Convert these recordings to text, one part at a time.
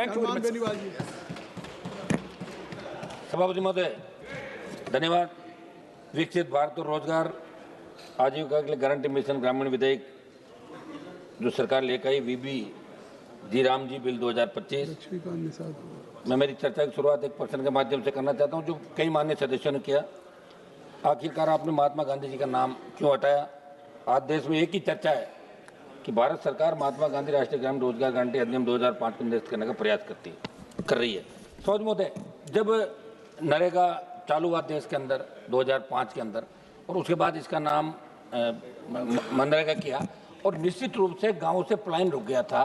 Thank you Beniwal जी। सभापति महोदय धन्यवाद। विकसित भारत और रोजगार आजीविका के लिए गारंटी मिशन ग्रामीण विधेयक जो सरकार लेकर आई वीबी जी राम जी बिल 2025, मैं मेरी चर्चा की शुरुआत एक प्रश्न के माध्यम से करना चाहता हूं जो कई मान्य सदस्यों ने किया। आखिरकार आपने महात्मा गांधी जी का नाम क्यों हटाया? आज देश में एक ही चर्चा है कि भारत सरकार महात्मा गांधी राष्ट्रीय ग्रामीण रोजगार गारंटी अधिनियम 2005 को निरस्त करने का प्रयास कर रही है। सौज महोदय, जब नरेगा चालू हुआ देश के अंदर 2005 के अंदर और उसके बाद इसका नाम मनरेगा किया और निश्चित रूप से गाँव से पलायन रुक गया था।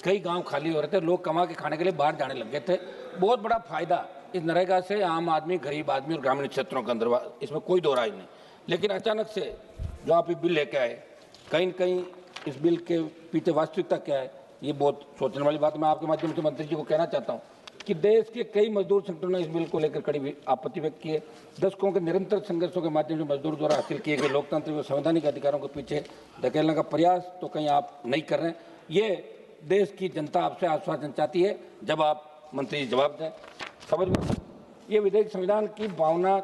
कई गांव खाली हो रहे थे, लोग कमा के खाने के लिए बाहर जाने लग गए थे। बहुत बड़ा फायदा इस नरेगा से आम आदमी, गरीब आदमी और ग्रामीण क्षेत्रों के अंदर, इसमें कोई दो राय नहीं। लेकिन अचानक से जो आप ये बिल लेके आए, कहीं न कहीं इस बिल के पीछे वास्तविकता क्या है, ये बहुत सोचने वाली बात। मैं आपके माध्यम से मंत्री जी को कहना चाहता हूँ कि देश के कई मजदूर संगठनों ने इस बिल को लेकर कड़ी आपत्ति व्यक्त की है। दशकों के निरंतर संघर्षों के माध्यम से मजदूर द्वारा हासिल किए गए लोकतांत्रिक और संवैधानिक अधिकारों के पीछे धकेलने का प्रयास तो कहीं आप नहीं कर रहे हैं। ये देश की जनता आपसे आश्वासन चाहती है, जब आप मंत्री जी जवाब दें। समझ में ये विधेयक संविधान की भावना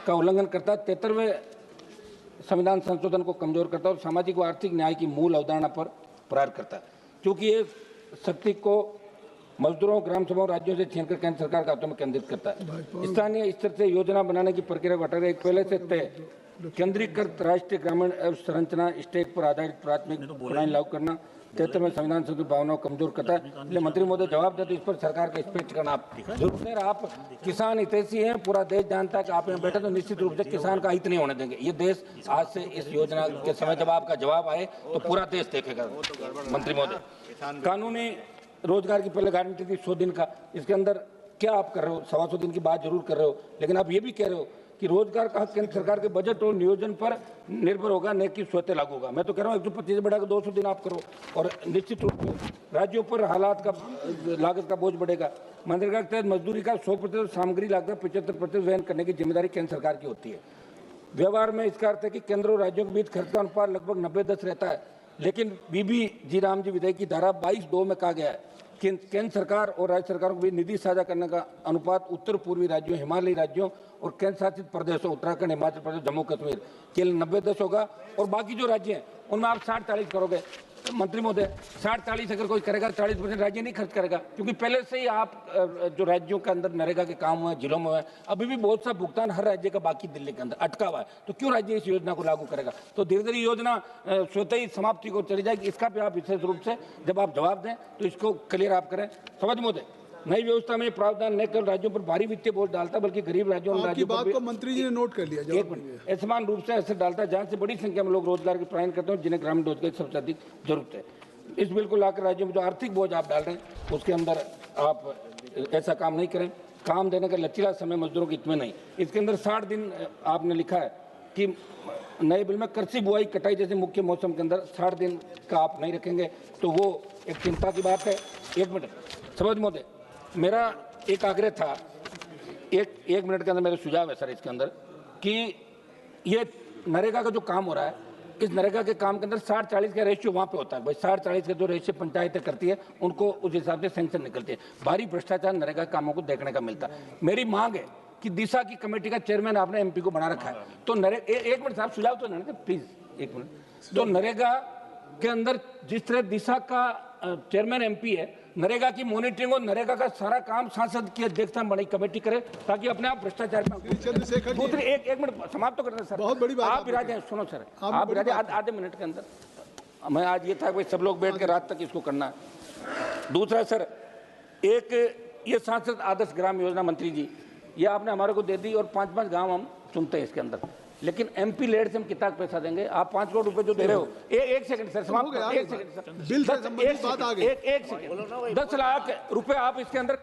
का उल्लंघन करता है, 73वें संविधान संशोधन को कमजोर करता है और सामाजिक व आर्थिक न्याय की मूल अवधारणा पर प्रहार करता है, क्योंकि ये शक्ति को मजदूरों, ग्राम सभाओं, राज्यों से छीनकर केंद्र सरकार के हाथों में केंद्रित करता है। स्थानीय स्तर से योजना बनाने की प्रक्रिया को हटाकर एक पहले से तय केंद्रीकृत राष्ट्रीय ग्रामीण संरचना स्टेट पर आधारित प्राथमिक प्रणाली लागू करना 73वें संविधान की भावना को कमजोर करता है। इसलिए मंत्री महोदय जवाब देते इस पर सरकार का स्पष्टीकरण आप जरूर दें। आप किसान हितैषी हैं, पूरा देश जानता है कि आप यहाँ बैठे तो निश्चित रूप से किसान का हित नहीं होने देंगे। ये देश आज से इस योजना के समय जब आपका जवाब आए तो पूरा देश देखेगा। मंत्री महोदय, कानूनी रोजगार की पहले गारंटी थी 100 दिन का, इसके अंदर क्या आप कर रहे हो? 125 दिन की बात जरूर कर रहे हो, लेकिन आप ये भी कह रहे हो कि रोजगार का हक केंद्र सरकार के बजट और नियोजन पर निर्भर होगा, न कि स्वतः लागू होगा। मैं तो कह रहा हूँ 125 बढ़ाकर 200 दिन आप करो और निश्चित रूप से राज्यों पर हालात का लागत का बोझ बढ़ेगा। मनरेगा के तहत मजदूरी का 100% सामग्री लागत 75% वहन करने की जिम्मेदारी केंद्र सरकार की होती है। व्यवहार में इसका अर्थ है कि केंद्र और राज्यों के बीच खर्च का अनुपात लगभग 90-10 रहता है, लेकिन बीबी जी राम जी विधेयक की धारा 22(2) में कहा गया है कि केंद्र सरकार और राज्य सरकारों के बीच निधि साझा करने का अनुपात उत्तर पूर्वी राज्यों, हिमालयी राज्यों और केंद्र शासित प्रदेशों उत्तराखंड, हिमाचल प्रदेश, जम्मू कश्मीर के लिए 90-10 होगा और बाकी जो राज्य हैं उनमें आप 60-40 करोगे। मंत्री महोदय, 60-40 अगर कोई करेगा 40% राज्य नहीं खर्च करेगा, क्योंकि पहले से ही आप जो राज्यों के अंदर नरेगा के काम हुए, जिलों में हुए, अभी भी बहुत सा भुगतान हर राज्य का बाकी दिल्ली के अंदर अटका हुआ है, तो क्यों राज्य इस योजना को लागू करेगा? तो धीरे धीरे योजना स्वतः ही समाप्ति को चली जाएगी। इसका भी आप विशेष रूप से जब आप जवाब दें तो इसको क्लियर आप करें। समझ महोदय, नई व्यवस्था में प्रावधान न केवल राज्यों पर भारी वित्तीय बोझ डालता बल्कि गरीब राज्यों और राज्यों पर भी मंत्री जी ने नोट कर लिया समान रूप से असर डालता है, जहां से बड़ी संख्या में लोग रोजगार की पलायन करते हैं जिन्हें ग्रामीण रोजगार की सबसे अधिक जरूरत है। इस बिल को लाकर राज्यों में जो आर्थिक बोझ आप डाल रहे हैं उसके अंदर आप ऐसा काम नहीं करें। काम देने का लचीला समय मजदूरों के हित में नहीं। इसके अंदर 60 दिन आपने लिखा है कि नए बिल में कृषि बुआई कटाई जैसे मुख्य मौसम के अंदर 60 दिन का आप नहीं रखेंगे, तो वो एक चिंता की बात है। एक मिनट समझ महोदय, मेरा एक आग्रह था, एक मिनट के अंदर मेरा सुझाव है सर इसके अंदर कि ये नरेगा का जो काम हो रहा है, इस नरेगा के काम के अंदर 60-40 का रेशियो वहाँ पे होता है। भाई 60-40 का जो रेशियो पंचायतें करती है उनको उस हिसाब से सैंक्शन निकलती है। भारी भ्रष्टाचार नरेगा कामों को देखने का मिलता है। मेरी मांग है कि दिशा की कमेटी का चेयरमैन आपने एमपी को बना रखा है, तो एक मिनट साहब सुझाव तो नहीं, प्लीज एक मिनट। तो नरेगा के अंदर जिस तरह दिशा का चेयरमैन एमपी है, नरेगा की मॉनिटरिंग और नरेगा का सारा काम सांसद की अध्यक्षता में बड़ी कमेटी करे ताकि अपने आप भ्रष्टाचार में। दूसरी एक मिनट समाप्त तो करना सर, बहुत बड़ी बात आप विराजे, सुनो सर, आप विराजे आधे मिनट के अंदर। मैं आज ये था कि सब लोग बैठ के रात तक इसको करना है। दूसरा सर, एक ये सांसद आदर्श ग्राम योजना मंत्री जी, ये आपने हमारे को दे दी और 5-5 गाँव हम चुनते हैं इसके अंदर, लेकिन एमपी लेड से हम कितना पैसा देंगे? आप 5 करोड़ रुपए जो दे रहे हो, एक सेकंड सर, समाप्त, एक सेकंड सर, बिल से संबंधित बात आ गई, एक सेकंड, 10 लाख रुपए आप इसके अंदर।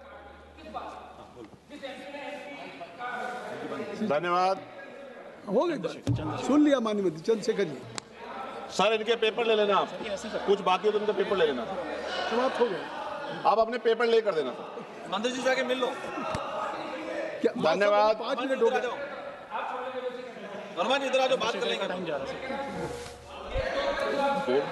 धन्यवाद, हो गया, सुन लिया माननीय मंत्री चंद्रशेखर जी। सर इनके पेपर ले लेना, आप कुछ बाकी हो तो इनका पेपर ले लेना, समाप्त हो गया। आप अपने पेपर लेकर देना। मंत्री जी जाके मिल लो। धन्यवाद, 5 मिनट हो गए। वर्मा जी इधर आ जाओ, बात कर लेंगे। फिर